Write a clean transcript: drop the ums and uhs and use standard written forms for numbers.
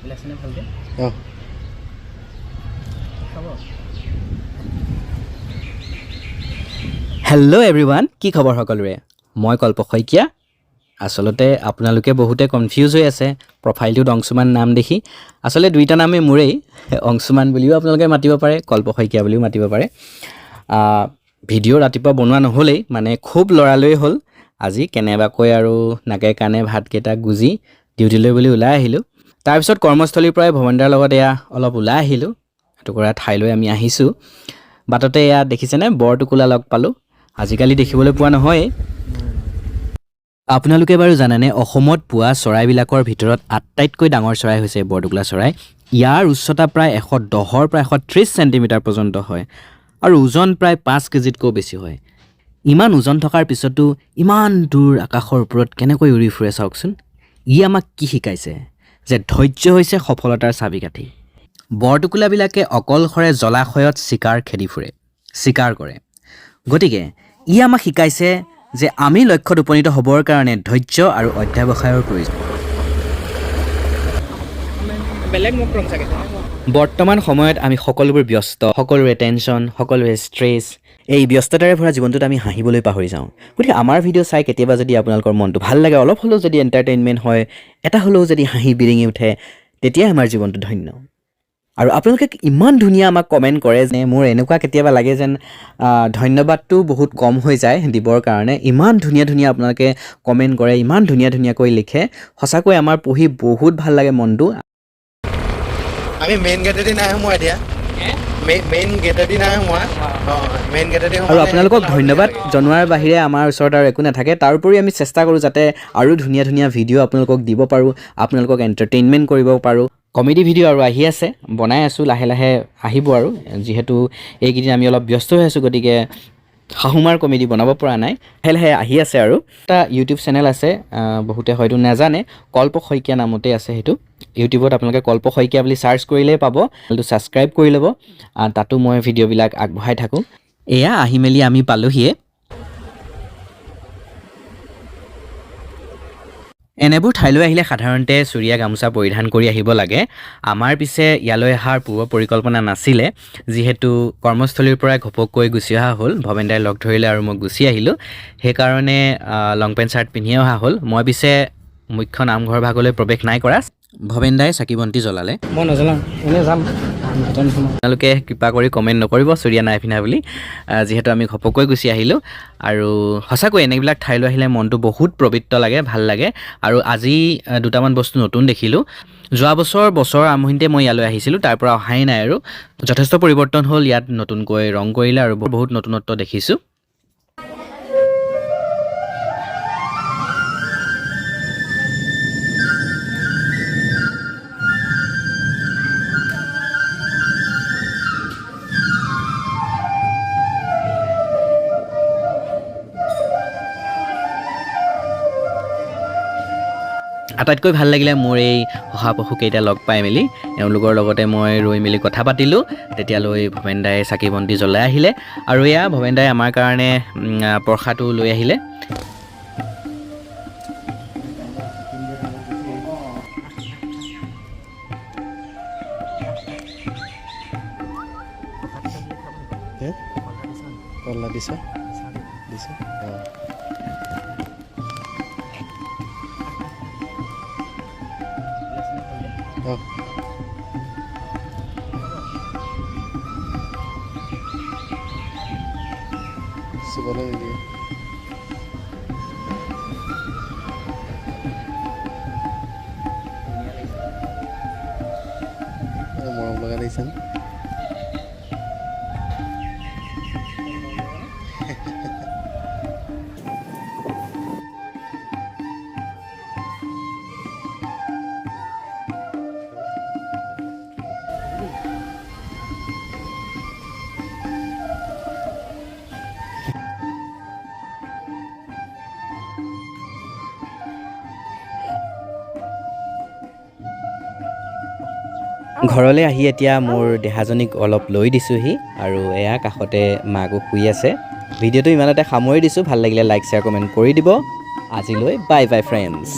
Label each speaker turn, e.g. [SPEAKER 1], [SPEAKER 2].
[SPEAKER 1] ওলাইছেনে ভালকৈ
[SPEAKER 2] অঁ
[SPEAKER 1] খাব হেল্ল' এভৰিৱান কি খবৰ সকলোৰে মই কল্প শইকীয়া আচলতে আপোনালোকে বহুতে কনফিউজ হৈ আছে প্ৰফাইলটোত অংশুমান নাম দেখি আচলতে দুইটা নামেই মোৰেই অংশুমান বুলিও আপোনালোকে মাতিব পাৰে কল্প শইকীয়া বুলিও মাতিব পাৰে ভিডিঅ' ৰাতিপুৱা বনোৱা নহ'লেই মানে খুব লৰালৈয়ে হ'ল আজি কেনেবাকৈ আৰু নাকে কাণে ভাতকেইটা গুজি ডিউটিলৈ বুলি ওলাই আহিলোঁ তাৰপিছত কৰ্মস্থলীৰ পৰাই ভৱনদাৰ লগত এয়া অলপ ওলাই আহিলোঁ এটুকুৰা ঠাইলৈ আমি আহিছোঁ বাটতে এয়া দেখিছেনে বৰটোকোলা লগ পালোঁ আজিকালি দেখিবলৈ পোৱা নহয়েই আপোনালোকে বাৰু জানেনে অসমত পোৱা চৰাইবিলাকৰ ভিতৰত আটাইতকৈ ডাঙৰ চৰাই হৈছে বৰটোকোলা চৰাই ইয়াৰ উচ্চতা প্ৰায় 110ৰ পৰা 130 চেণ্টিমিটাৰ পৰ্যন্ত হয় আৰু ওজন প্ৰায় 5 কেজিতকৈও বেছি হয় ইমান ওজন থকাৰ পিছতো ইমান দূৰ আকাশৰ ওপৰত কেনেকৈ উৰি ফুৰে চাওকচোন ই আমাক কি শিকাইছে যে ধৈৰ্য হৈছে সফলতাৰ চাবিকাঠি বৰটোকোলাবিলাকে অকলশৰে জলাশয়ত চিকাৰ খেদি ফুৰে চিকাৰ কৰে গতিকে ই আমাক শিকাইছে যে আমি লক্ষ্যত উপনীত হ'বৰ কাৰণে ধৈৰ্য আৰু অধ্যাৱসায়ৰ প্ৰয়োজন বৰ্তমান সময়ত আমি সকলোবোৰ ব্যস্ত সকলোৰে টেনশ্যন সকলোৰে ষ্ট্ৰেছ এই ব্যস্ততাৰে ভৰা জীৱনটোত আমি হাঁহিবলৈ পাহৰি যাওঁ গতিকে আমাৰ ভিডিঅ' চাই কেতিয়াবা যদি আপোনালোকৰ মনটো ভাল লাগে অলপ হ'লেও যদি এণ্টাৰটেইনমেণ্ট হয় এটা হ'লেও যদি হাঁহি বিৰিঙি উঠে তেতিয়াই আমাৰ জীৱনটো ধন্য আৰু আপোনালোকে ইমান ধুনীয়া আমাক কমেণ্ট কৰে যে মোৰ এনেকুৱা কেতিয়াবা লাগে যেন ধন্যবাদটো বহুত কম হৈ যায় দিবৰ কাৰণে ইমান ধুনীয়া ধুনীয়া আপোনালোকে কমেণ্ট কৰে ইমান ধুনীয়া ধুনীয়াকৈ লিখে সঁচাকৈ আমাৰ পঢ়ি বহুত ভাল লাগে মনটো
[SPEAKER 2] আমি মেইন গেটেদি নাই সোমোৱা এতিয়া মেইন গেটেদি নাই সোমোৱা মেইন গেটেদি
[SPEAKER 1] আৰু আপোনালোকক ধন্যবাদ জনোৱাৰ বাহিৰে আমাৰ ওচৰত আৰু একো নাথাকে তাৰোপৰি আমি চেষ্টা কৰোঁ যাতে আৰু ধুনীয়া ধুনীয়া ভিডিঅ' আপোনালোকক দিব পাৰোঁ আপোনালোকক এণ্টাৰটেইনমেণ্ট কৰিব পাৰোঁ কমেডি ভিডিঅ' আৰু আহি আছে বনাই আছোঁ লাহে লাহে আহিব আৰু যিহেতু এইকেইদিন আমি অলপ ব্যস্ত হৈ আছোঁ গতিকে শাহুমাৰ কমেডি বনাব পৰা নাই লাহে লাহে আহি আছে আৰু এটা ইউটিউব চেনেল আছে বহুতে হয়তো নাজানে কল্প শইকীয়া নামতে আছে সেইটো ইউটিউবত আপোনালোকে কল্প শইকীয়া বুলি ছাৰ্চ কৰিলেই পাব সেইটো ছাবস্ক্ৰাইব কৰি ল'ব তাতো মই ভিডিঅ'বিলাক আগবঢ়াই থাকোঁ এয়া আহি মেলি আমি পালোহিয়ে এনেবোৰ ঠাইলৈ আহিলে সাধাৰণতে চুৰীয়া গামোচা পৰিধান কৰি আহিব লাগে আমাৰ পিছে ইয়ালৈ অহাৰ পূৰ্ব পৰিকল্পনা নাছিলে যিহেতু কৰ্মস্থলীৰ পৰাই ঘপককৈ গুচি অহা হ'ল ভৱেন্দাই লগ ধৰিলে আৰু মই গুচি আহিলোঁ সেইকাৰণে লং পেণ্ট চাৰ্ট পিন্ধিয়ে অহা হ'ল মই পিছে মুখ্য নামঘৰ ভাগলৈ প্ৰৱেশ নাই কৰা ভৱেন্দাই চাকি বন্তি জ্বলালে
[SPEAKER 2] মই নজনাম এনেই যাম
[SPEAKER 1] আপোনালোকে কৃপা কৰি কমেণ্ট নকৰিব চুৰীয়া নাই পিন্ধা বুলি যিহেতু আমি ঘপককৈ গুচি আহিলোঁ আৰু সঁচাকৈ এনেবিলাক ঠাইলৈ আহিলে মনটো বহুত পবিত্ৰ লাগে ভাল লাগে আৰু আজি দুটামান বস্তু নতুন দেখিলোঁ যোৱা বছৰ আৰম্ভণিতে মই ইয়ালৈ আহিছিলোঁ তাৰ পৰা অহাই নাই আৰু যথেষ্ট পৰিৱৰ্তন হ'ল ইয়াত নতুনকৈ ৰং কৰিলে আৰু বহুত নতুনত্ব দেখিছোঁ আটাইতকৈ ভাল লাগিলে মোৰ এই শহাপহুকেইটা লগ পাই মেলি এওঁলোকৰ লগতে মই ৰৈ মেলি কথা পাতিলোঁ তেতিয়ালৈ ভৱেন্দাই চাকি বন্তি জ্বলাই আহিলে আৰু এয়া ভৱেন্দাই আমাৰ কাৰণে প্ৰসাদো লৈ আহিলে
[SPEAKER 2] দিছে দিছে চুবলৈ নিদিয়ে মৰম লগা লাগিছে
[SPEAKER 1] ঘৰলৈ আহি এতিয়া মোৰ দেহাজনীক অলপ লৈ দিছোঁহি আৰু এয়া কাষতে মাকো শুই আছে ভিডিঅ'টো ইমানতে সামৰি দিছোঁ ভাল লাগিলে লাইক শ্বেয়াৰ কমেণ্ট কৰি দিব আজিলৈ বাই বাই ফ্ৰেণ্ডছ